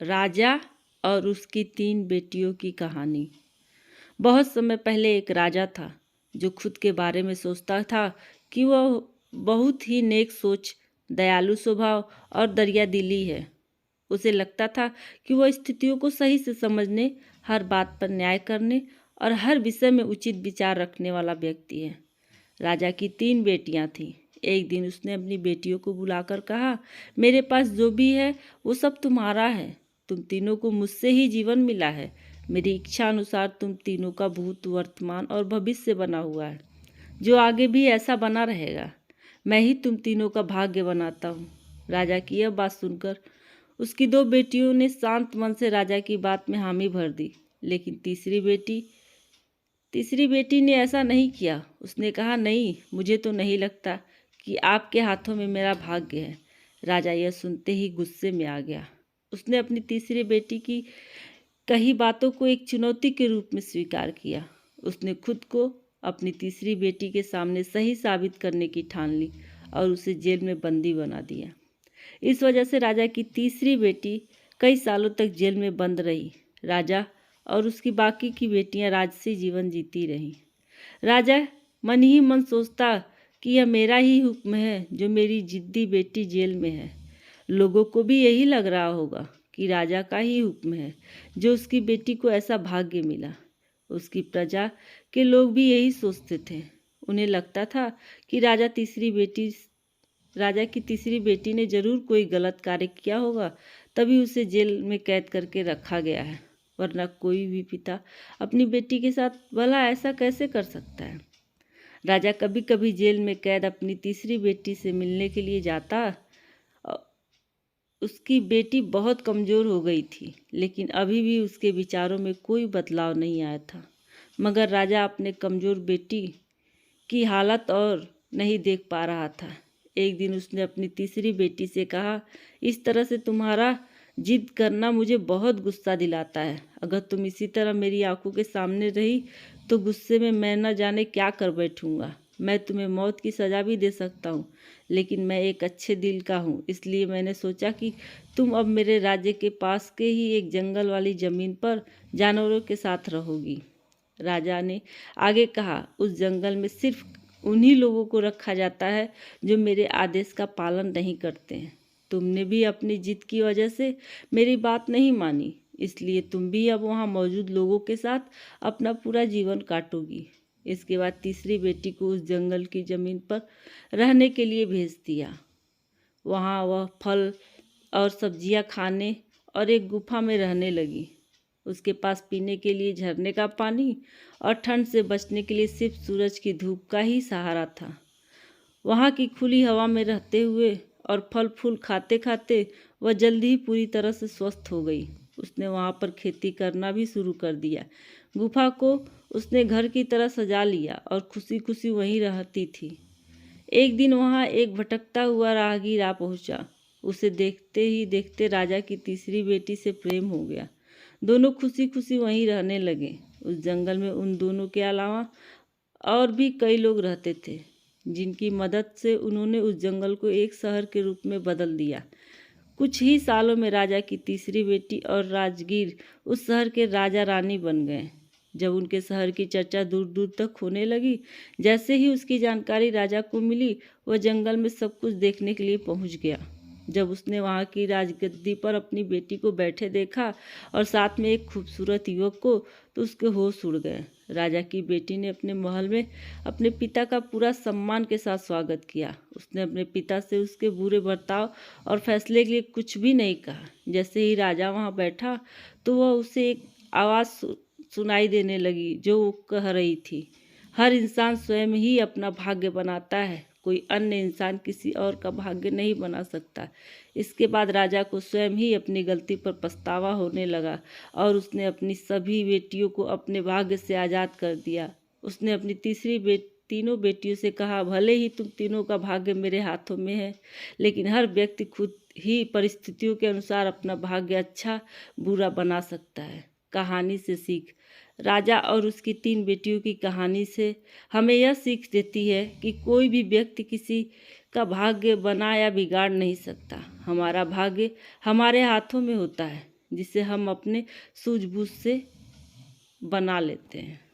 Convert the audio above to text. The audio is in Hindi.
राजा और उसकी 3 बेटियों की कहानी। बहुत समय पहले एक राजा था जो खुद के बारे में सोचता था कि वह बहुत ही नेक सोच, दयालु स्वभाव और दरियादिली है। उसे लगता था कि वह स्थितियों को सही से समझने, हर बात पर न्याय करने और हर विषय में उचित विचार रखने वाला व्यक्ति है। राजा की 3 बेटियां थीं। एक दिन उसने अपनी बेटियों को बुलाकर कहा, मेरे पास जो भी है वो सब तुम्हारा है। तुम तीनों को मुझसे ही जीवन मिला है। मेरी इच्छा अनुसार तुम तीनों का भूत, वर्तमान और भविष्य बना हुआ है, जो आगे भी ऐसा बना रहेगा। मैं ही तुम तीनों का भाग्य बनाता हूँ। राजा की यह बात सुनकर उसकी 2 बेटियों ने शांत मन से राजा की बात में हामी भर दी, लेकिन तीसरी बेटी ने ऐसा नहीं किया। उसने कहा, नहीं, मुझे तो नहीं लगता कि आपके हाथों में मेरा भाग्य है। राजा यह सुनते ही गुस्से में आ गया। उसने अपनी तीसरी बेटी की कही बातों को एक चुनौती के रूप में स्वीकार किया। उसने खुद को अपनी तीसरी बेटी के सामने सही साबित करने की ठान ली और उसे जेल में बंदी बना दिया। इस वजह से राजा की तीसरी बेटी कई सालों तक जेल में बंद रही। राजा और उसकी बाकी की बेटियां राजसी जीवन जीती रहीं। राजा मन ही मन सोचता कि यह मेरा ही हुक्म है जो मेरी जिद्दी बेटी जेल में है। लोगों को भी यही लग रहा होगा कि राजा का ही हुक्म है जो उसकी बेटी को ऐसा भाग्य मिला। उसकी प्रजा के लोग भी यही सोचते थे। उन्हें लगता था कि राजा की तीसरी बेटी ने जरूर कोई गलत कार्य किया होगा, तभी उसे जेल में कैद करके रखा गया है, वरना कोई भी पिता अपनी बेटी के साथ भला ऐसा कैसे कर सकता है। राजा कभी कभी जेल में कैद अपनी तीसरी बेटी से मिलने के लिए जाता। उसकी बेटी बहुत कमज़ोर हो गई थी, लेकिन अभी भी उसके विचारों में कोई बदलाव नहीं आया था। मगर राजा अपने कमज़ोर बेटी की हालत और नहीं देख पा रहा था। एक दिन उसने अपनी तीसरी बेटी से कहा, इस तरह से तुम्हारा जिद करना मुझे बहुत गुस्सा दिलाता है। अगर तुम इसी तरह मेरी आंखों के सामने रही तो गुस्से में मैं न जाने क्या कर बैठूंगा। मैं तुम्हें मौत की सज़ा भी दे सकता हूँ, लेकिन मैं एक अच्छे दिल का हूँ, इसलिए मैंने सोचा कि तुम अब मेरे राज्य के पास के ही एक जंगल वाली ज़मीन पर जानवरों के साथ रहोगी। राजा ने आगे कहा, उस जंगल में सिर्फ उन्हीं लोगों को रखा जाता है जो मेरे आदेश का पालन नहीं करते हैं। तुमने भी अपनी जिद की वजह से मेरी बात नहीं मानी, इसलिए तुम भी अब वहाँ मौजूद लोगों के साथ अपना पूरा जीवन काटोगी। इसके बाद तीसरी बेटी को उस जंगल की ज़मीन पर रहने के लिए भेज दिया। वहाँ वह फल और सब्जियाँ खाने और एक गुफा में रहने लगी। उसके पास पीने के लिए झरने का पानी और ठंड से बचने के लिए सिर्फ सूरज की धूप का ही सहारा था। वहाँ की खुली हवा में रहते हुए और फल फूल खाते खाते वह जल्दी ही पूरी तरह से स्वस्थ हो गई। उसने वहाँ पर खेती करना भी शुरू कर दिया। गुफा को उसने घर की तरह सजा लिया और खुशी खुशी वहीं रहती थी। एक दिन वहाँ एक भटकता हुआ राहगीर आ पहुँचा। उसे देखते ही देखते राजा की तीसरी बेटी से प्रेम हो गया। दोनों खुशी खुशी वहीं रहने लगे। उस जंगल में उन दोनों के अलावा और भी कई लोग रहते थे, जिनकी मदद से उन्होंने उस जंगल को एक शहर के रूप में बदल दिया। कुछ ही सालों में राजा की तीसरी बेटी और राजगीर उस शहर के राजा रानी बन गए। जब उनके शहर की चर्चा दूर दूर तक होने लगी, जैसे ही उसकी जानकारी राजा को मिली, वह जंगल में सब कुछ देखने के लिए पहुंच गया। जब उसने वहां की राजगद्दी पर अपनी बेटी को बैठे देखा और साथ में एक खूबसूरत युवक को, तो उसके होश उड़ गए। राजा की बेटी ने अपने महल में अपने पिता का पूरा सम्मान के साथ स्वागत किया। उसने अपने पिता से उसके बुरे बर्ताव और फैसले के लिए कुछ भी नहीं कहा। जैसे ही राजा वहां बैठा तो वह उसे एक आवाज़ सुनाई देने लगी जो वो कह रही थी, हर इंसान स्वयं ही अपना भाग्य बनाता है, कोई अन्य इंसान किसी और का भाग्य नहीं बना सकता। इसके बाद राजा को स्वयं ही अपनी गलती पर पछतावा होने लगा और उसने अपनी सभी बेटियों को अपने भाग्य से आज़ाद कर दिया। उसने अपनी तीनों बेटियों से कहा, भले ही तुम तीनों का भाग्य मेरे हाथों में है, लेकिन हर व्यक्ति खुद ही परिस्थितियों के अनुसार अपना भाग्य अच्छा बुरा बना सकता है। कहानी से सीख। राजा और उसकी 3 बेटियों की कहानी से हमें यह सीख देती है कि कोई भी व्यक्ति किसी का भाग्य बना या बिगाड़ नहीं सकता। हमारा भाग्य हमारे हाथों में होता है। जिसे हम अपने सूझबूझ से बना लेते हैं।